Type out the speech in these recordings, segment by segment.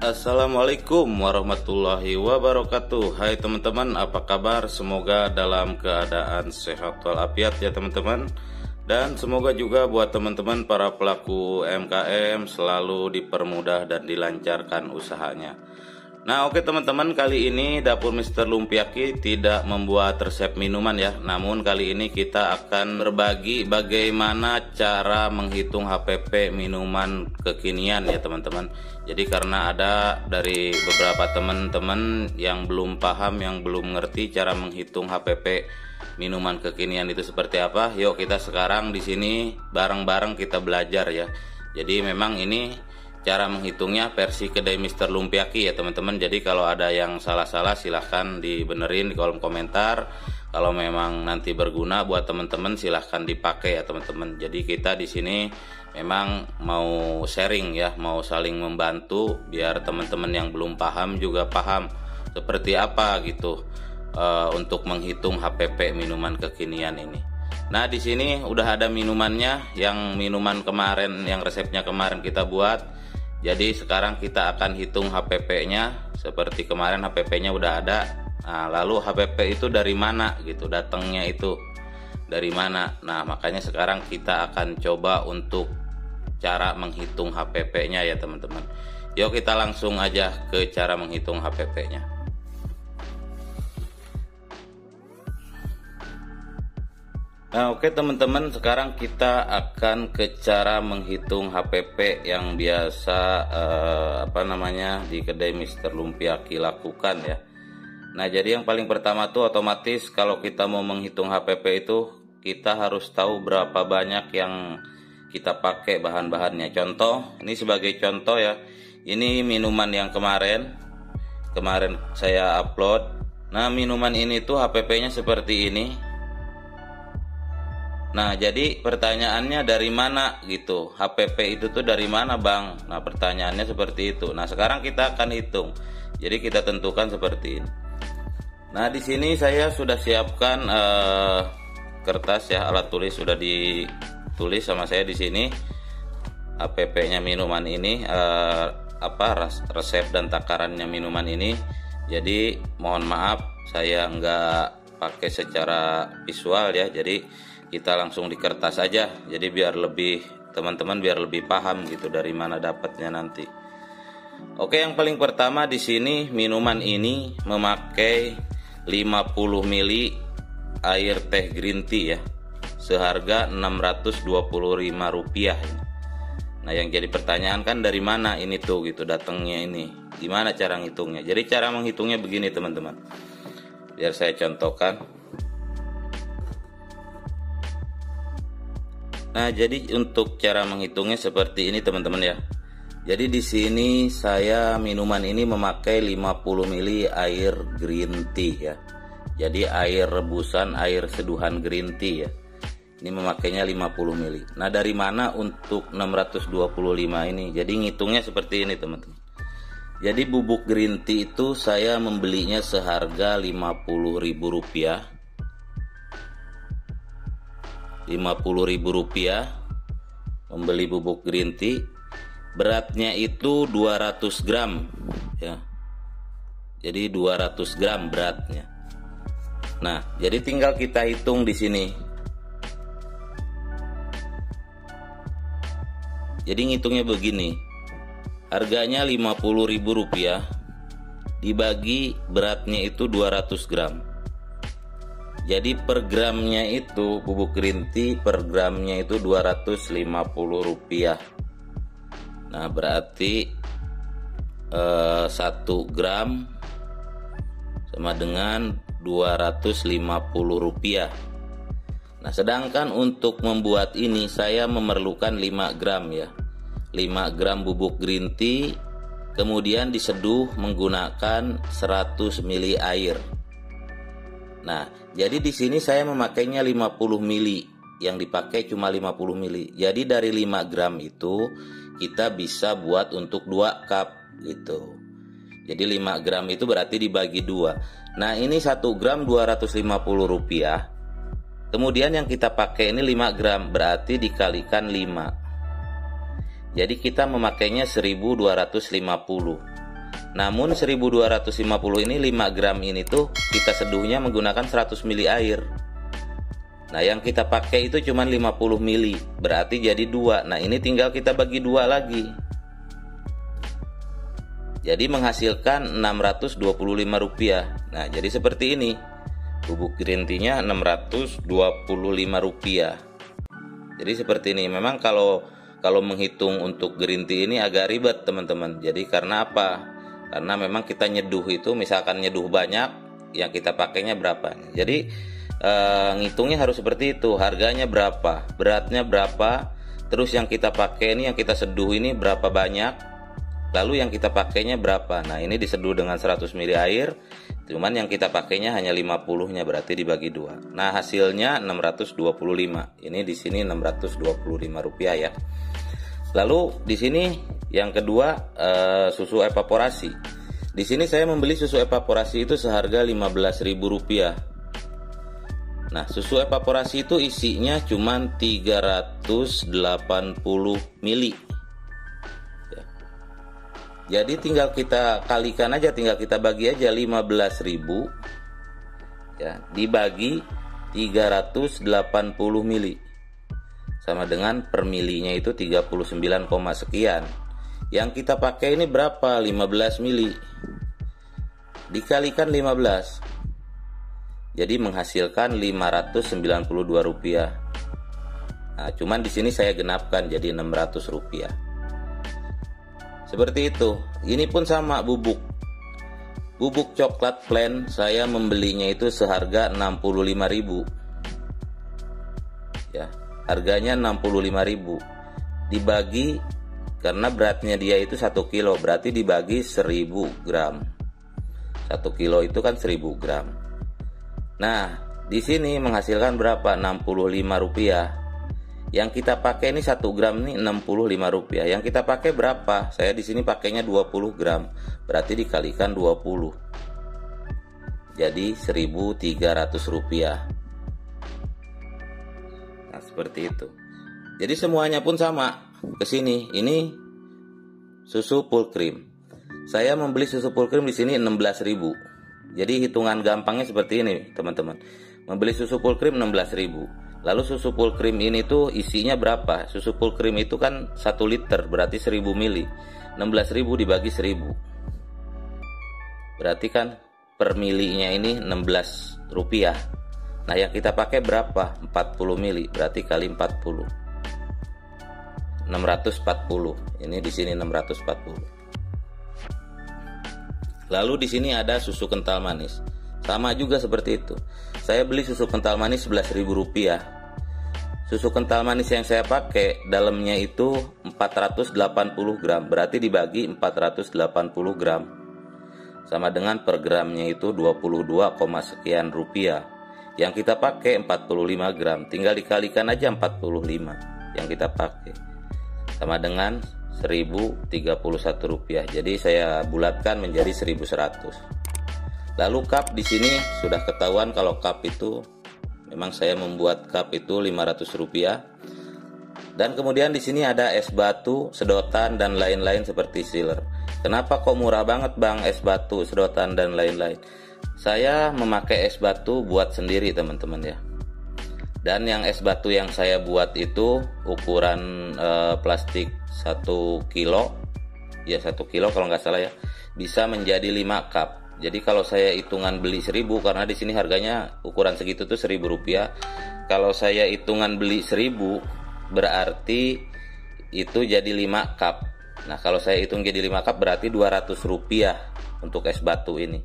Assalamualaikum warahmatullahi wabarakatuh. Hai teman-teman, apa kabar? Semoga dalam keadaan sehat walafiat ya teman-teman. Dan semoga juga buat teman-teman para pelaku UMKM selalu dipermudah dan dilancarkan usahanya. Nah oke teman-teman, kali ini Dapur Mr. Lumpiaki tidak membuat resep minuman ya. Namun kali ini kita akan berbagi bagaimana cara menghitung HPP minuman kekinian ya teman-teman. Jadi karena ada dari beberapa teman-teman yang belum paham, yang belum ngerti cara menghitung HPP minuman kekinian itu seperti apa. Yuk kita sekarang di sini bareng-bareng kita belajar ya. Jadi memang ini cara menghitungnya versi kedai Mr. Lumpiaki ya teman-teman. Jadi kalau ada yang salah-salah silahkan dibenerin di kolom komentar. Kalau memang nanti berguna buat teman-teman silahkan dipakai ya teman-teman. Jadi kita di sini memang mau sharing ya, mau saling membantu biar teman-teman yang belum paham juga paham seperti apa gitu untuk menghitung HPP minuman kekinian ini. Nah di sini udah ada minumannya, yang minuman kemarin, yang resepnya kemarin kita buat. Jadi sekarang kita akan hitung HPP-nya. Seperti kemarin HPP-nya udah ada. Nah, lalu HPP itu dari mana gitu, datangnya itu dari mana. Nah, makanya sekarang kita akan coba untuk cara menghitung HPP-nya ya teman-teman. Yuk kita langsung aja ke cara menghitung HPP-nya. Nah oke teman-teman, sekarang kita akan ke cara menghitung HPP yang biasa di kedai Mr. Lumpiaki lakukan ya. Nah jadi yang paling pertama tuh otomatis kalau kita mau menghitung HPP itu kita harus tahu berapa banyak yang kita pakai bahan-bahannya. Contoh, ini sebagai contoh ya, ini minuman yang kemarin saya upload. Nah minuman ini tuh HPP-nya seperti ini. Nah jadi pertanyaannya dari mana gitu, HPP itu tuh dari mana bang? Nah pertanyaannya seperti itu. Nah sekarang kita akan hitung. Jadi kita tentukan seperti ini. Nah di sini saya sudah siapkan kertas ya, alat tulis sudah ditulis sama saya di sini. HPP-nya minuman ini, resep dan takarannya minuman ini. Jadi mohon maaf saya nggak pakai secara visual ya. Jadi kita langsung di kertas aja, jadi biar lebih teman-teman biar lebih paham gitu dari mana dapatnya nanti. Oke, yang paling pertama di sini minuman ini memakai 50 ml air teh green tea ya, seharga Rp625. Nah yang jadi pertanyaan kan dari mana ini tuh gitu datangnya ini, gimana cara ngitungnya? Jadi cara menghitungnya begini teman-teman, biar saya contohkan. Nah, jadi untuk cara menghitungnya seperti ini teman-teman ya. Jadi di sini saya minuman ini memakai 50 ml air green tea ya. Jadi air rebusan, air seduhan green tea ya. Ini memakainya 50 ml. Nah, dari mana untuk 625 ini? Jadi ngitungnya seperti ini teman-teman. Jadi bubuk green tea itu saya membelinya seharga Rp50.000. Rp50.000 membeli bubuk green tea. Beratnya itu 200 gram ya. Jadi 200 gram beratnya. Nah, jadi tinggal kita hitung di sini. Jadi ngitungnya begini. Harganya Rp50.000 dibagi beratnya itu 200 gram. Jadi per gramnya itu bubuk green tea per gramnya itu Rp250. Nah berarti 1 gram sama dengan Rp250. Nah sedangkan untuk membuat ini saya memerlukan 5 gram ya, 5 gram bubuk green tea, kemudian diseduh menggunakan 100 ml air. Nah, jadi di sini saya memakainya 50 ml, yang dipakai cuma 50 ml. Jadi dari 5 gram itu kita bisa buat untuk 2 cup gitu. Jadi 5 gram itu berarti dibagi 2. Nah, ini 1 gram Rp250. Kemudian yang kita pakai ini 5 gram, berarti dikalikan 5. Jadi kita memakainya 1250. Namun 1250 ini 5 gram ini tuh kita seduhnya menggunakan 100 ml air. Nah, yang kita pakai itu cuma 50 ml, berarti jadi 2. Nah, ini tinggal kita bagi 2 lagi. Jadi menghasilkan Rp625. Nah, jadi seperti ini. Bubuk green tea-nya Rp625. Jadi seperti ini. Memang kalau menghitung untuk green tea ini agak ribet, teman-teman. Jadi karena apa? Karena memang kita nyeduh itu, misalkan nyeduh banyak, yang kita pakainya berapa. Jadi ngitungnya harus seperti itu. Harganya berapa, beratnya berapa, terus yang kita pakai ini, yang kita seduh ini berapa banyak, lalu yang kita pakainya berapa. Nah, ini diseduh dengan 100 ml air, cuman yang kita pakainya hanya 50-nya, berarti dibagi 2. Nah, hasilnya 625. Ini di sini Rp625 ya. Lalu di sini yang kedua, susu evaporasi. Di sini saya membeli susu evaporasi itu seharga Rp15.000. Nah, susu evaporasi itu isinya cuma 380 ml. Ya. Jadi tinggal kita kalikan aja, tinggal kita bagi aja 15.000 ya, dibagi 380 ml. Sama dengan per milinya itu 39, sekian. Yang kita pakai ini berapa? 15 ml. Dikalikan 15. Jadi menghasilkan Rp592. Nah, cuman di sini saya genapkan jadi Rp600. Seperti itu. Ini pun sama bubuk. Bubuk coklat plain saya membelinya itu seharga Rp65.000. Ya, harganya Rp65.000. Dibagi, karena beratnya dia itu 1 kilo, berarti dibagi 1000 gram. 1 kilo itu kan 1000 gram. Nah, di sini menghasilkan berapa? Rp65. Yang kita pakai ini 1 gram nih Rp65. Yang kita pakai berapa? Saya di sini pakainya 20 gram. Berarti dikalikan 20. Jadi Rp1.300. Nah, seperti itu. Jadi semuanya pun sama. Ke sini, ini susu full cream. Saya membeli susu full cream di sini 16.000. Jadi hitungan gampangnya seperti ini, teman-teman. Membeli susu full cream 16.000. Lalu susu full cream ini tuh isinya berapa? Susu full cream itu kan 1 liter, berarti 1000 ml. 16.000 dibagi 1000. Berarti kan per milinya ini Rp16. Nah, yang kita pakai berapa? 40 ml, berarti kali 40. 640. Ini di sini 640. Lalu di sini ada susu kental manis. Sama juga seperti itu. Saya beli susu kental manis Rp11.000. Susu kental manis yang saya pakai dalamnya itu 480 gram. Berarti dibagi 480 gram. Sama dengan per gramnya itu 22, sekian rupiah. Yang kita pakai 45 gram. Tinggal dikalikan aja 45 yang kita pakai. Sama dengan Rp1.031. Jadi saya bulatkan menjadi 1.100. Lalu cup di sini sudah ketahuan kalau cup itu memang saya membuat cup itu Rp500. Dan kemudian di sini ada es batu, sedotan dan lain-lain seperti sealer. Kenapa kok murah banget, Bang, es batu, sedotan dan lain-lain? Saya memakai es batu buat sendiri, teman-teman ya. Dan yang es batu yang saya buat itu ukuran plastik 1 kilo, ya 1 kilo kalau nggak salah ya, bisa menjadi 5 cup. Jadi kalau saya hitungan beli 1000, karena di sini harganya ukuran segitu tuh Rp1.000. Kalau saya hitungan beli 1000, berarti itu jadi 5 cup. Nah, kalau saya hitung jadi 5 cup berarti Rp200 untuk es batu ini.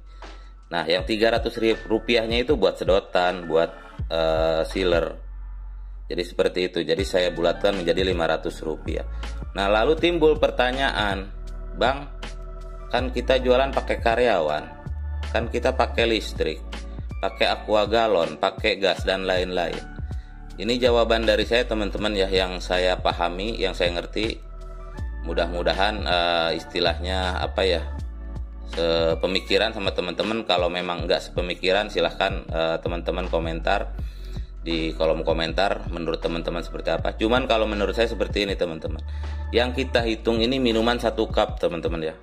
Nah, yang Rp300-nya itu buat sedotan, buat sealer. Jadi seperti itu. Jadi saya bulatkan menjadi Rp500. Nah, lalu timbul pertanyaan, Bang, kan kita jualan pakai karyawan, kan kita pakai listrik, pakai aqua galon, pakai gas dan lain-lain. Ini jawaban dari saya, teman-teman ya, yang saya pahami, yang saya ngerti. Mudah-mudahan istilahnya apa ya, sepemikiran sama teman-teman. Kalau memang enggak sepemikiran, silahkan teman-teman komentar di kolom komentar menurut teman-teman seperti apa. Cuman kalau menurut saya seperti ini, teman-teman. Yang kita hitung ini minuman 1 cup, teman-teman ya.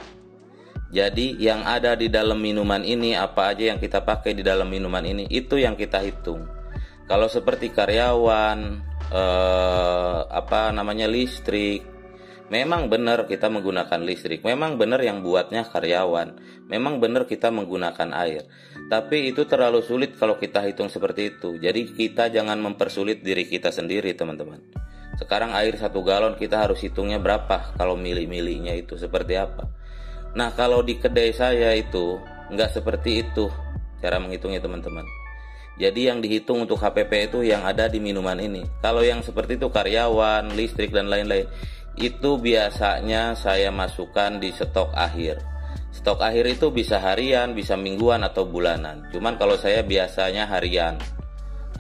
Jadi yang ada di dalam minuman ini, apa aja yang kita pakai di dalam minuman ini, itu yang kita hitung. Kalau seperti karyawan, listrik, memang benar kita menggunakan listrik, memang benar yang buatnya karyawan, memang benar kita menggunakan air. Tapi itu terlalu sulit kalau kita hitung seperti itu. Jadi kita jangan mempersulit diri kita sendiri, teman-teman. Sekarang air 1 galon kita harus hitungnya berapa, kalau mili-milinya itu seperti apa. Nah, kalau di kedai saya itu nggak seperti itu cara menghitungnya, teman-teman. Jadi yang dihitung untuk HPP itu yang ada di minuman ini. Kalau yang seperti itu karyawan, listrik dan lain-lain, itu biasanya saya masukkan di stok akhir. Stok akhir itu bisa harian, bisa mingguan atau bulanan. Cuman kalau saya biasanya harian,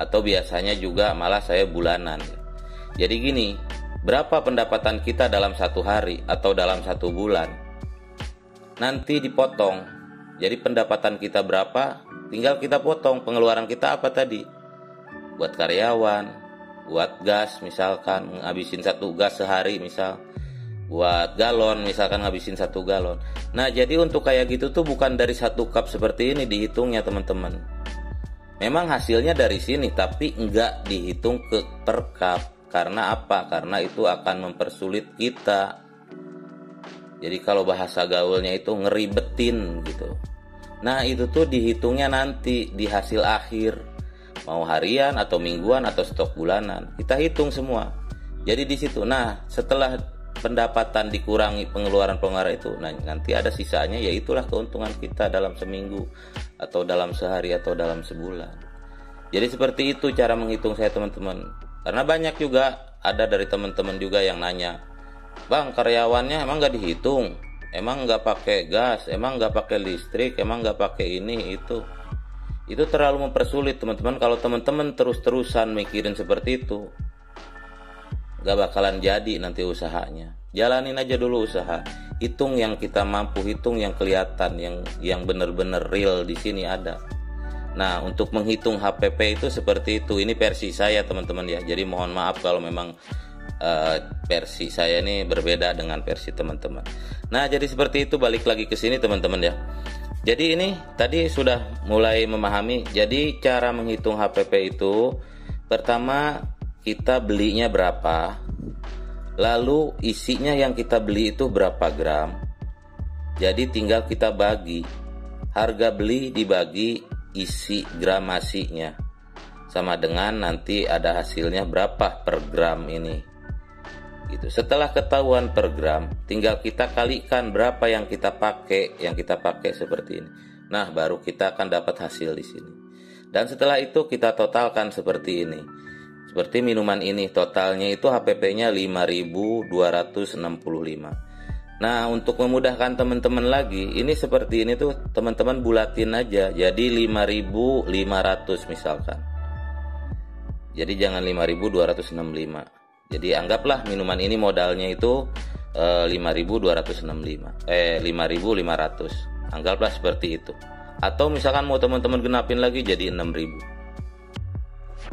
atau biasanya juga malah saya bulanan. Jadi gini, berapa pendapatan kita dalam 1 hari atau dalam 1 bulan, nanti dipotong. Jadi pendapatan kita berapa, tinggal kita potong. Pengeluaran kita apa tadi, buat karyawan, buat gas misalkan ngabisin 1 gas sehari, misal buat galon misalkan ngabisin 1 galon. Nah, jadi untuk kayak gitu tuh bukan dari 1 cup seperti ini dihitungnya, teman-teman. Memang hasilnya dari sini, tapi enggak dihitung per cup. Karena apa? Karena itu akan mempersulit kita. Jadi kalau bahasa gaulnya itu ngeribetin gitu. Nah, itu tuh dihitungnya nanti di hasil akhir. Mau harian atau mingguan atau stok bulanan, kita hitung semua. Jadi di situ. Nah, setelah pendapatan dikurangi pengeluaran itu, nah nanti ada sisanya, yaitulah keuntungan kita dalam seminggu atau dalam sehari atau dalam sebulan. Jadi seperti itu cara menghitung saya, teman-teman. Karena banyak juga ada dari teman-teman juga yang nanya, "Bang, karyawannya emang nggak dihitung? Emang nggak pakai gas? Emang nggak pakai listrik? Emang nggak pakai ini itu?" Itu terlalu mempersulit, teman-teman. Kalau teman-teman terus-terusan mikirin seperti itu, nggak bakalan jadi nanti usahanya. Jalanin aja dulu usaha. Hitung yang kita mampu, hitung yang kelihatan, yang benar-benar real di sini ada. Nah, untuk menghitung HPP itu seperti itu. Ini versi saya, teman-teman ya. Jadi mohon maaf kalau memang versi saya ini berbeda dengan versi teman-teman. Nah, jadi seperti itu, balik lagi ke sini, teman-teman ya. Jadi ini tadi sudah mulai memahami. Jadi cara menghitung HPP itu, pertama kita belinya berapa, lalu isinya yang kita beli itu berapa gram. Jadi tinggal kita bagi, harga beli dibagi isi gramasinya, sama dengan nanti ada hasilnya berapa per gram ini gitu. Setelah ketahuan per gram, tinggal kita kalikan berapa yang kita pakai seperti ini. Nah, baru kita akan dapat hasil di sini. Dan setelah itu kita totalkan seperti ini. Seperti minuman ini totalnya itu HPP-nya 5.265. Nah, untuk memudahkan teman-teman lagi, ini seperti ini tuh teman-teman bulatin aja. Jadi 5.500 misalkan. Jadi jangan 5.265. Jadi anggaplah minuman ini modalnya itu 5.265. 5.500. Anggaplah seperti itu. Atau misalkan mau teman-teman genapin lagi jadi 6.000.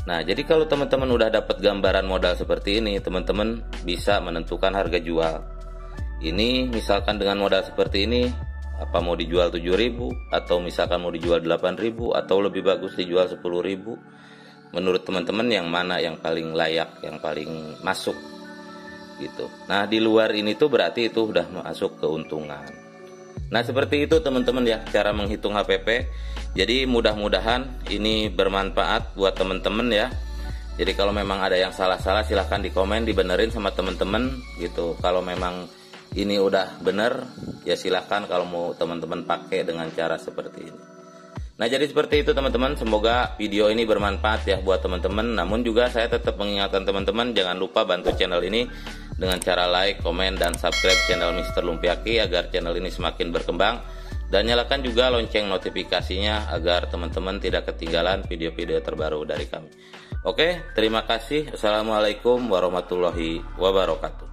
Nah, jadi kalau teman-teman udah dapat gambaran modal seperti ini, teman-teman bisa menentukan harga jual. Ini misalkan dengan modal seperti ini, apa mau dijual 7.000 atau misalkan mau dijual 8.000 atau lebih bagus dijual 10.000. Menurut teman-teman yang mana yang paling layak, yang paling masuk gitu. Nah, di luar ini tuh berarti itu udah masuk keuntungan. Nah, seperti itu teman-teman ya cara menghitung HPP. Jadi mudah-mudahan ini bermanfaat buat teman-teman ya. Jadi kalau memang ada yang salah-salah silahkan di komen, dibenerin sama teman-teman gitu. Kalau memang ini udah bener ya silahkan kalau mau teman-teman pakai dengan cara seperti ini. Nah, jadi seperti itu teman-teman. Semoga video ini bermanfaat ya buat teman-teman. Namun juga saya tetap mengingatkan teman-teman, jangan lupa bantu channel ini dengan cara like, komen, dan subscribe channel Mr. Lumpiaki agar channel ini semakin berkembang. Dan nyalakan juga lonceng notifikasinya agar teman-teman tidak ketinggalan video-video terbaru dari kami. Oke, terima kasih. Assalamualaikum warahmatullahi wabarakatuh.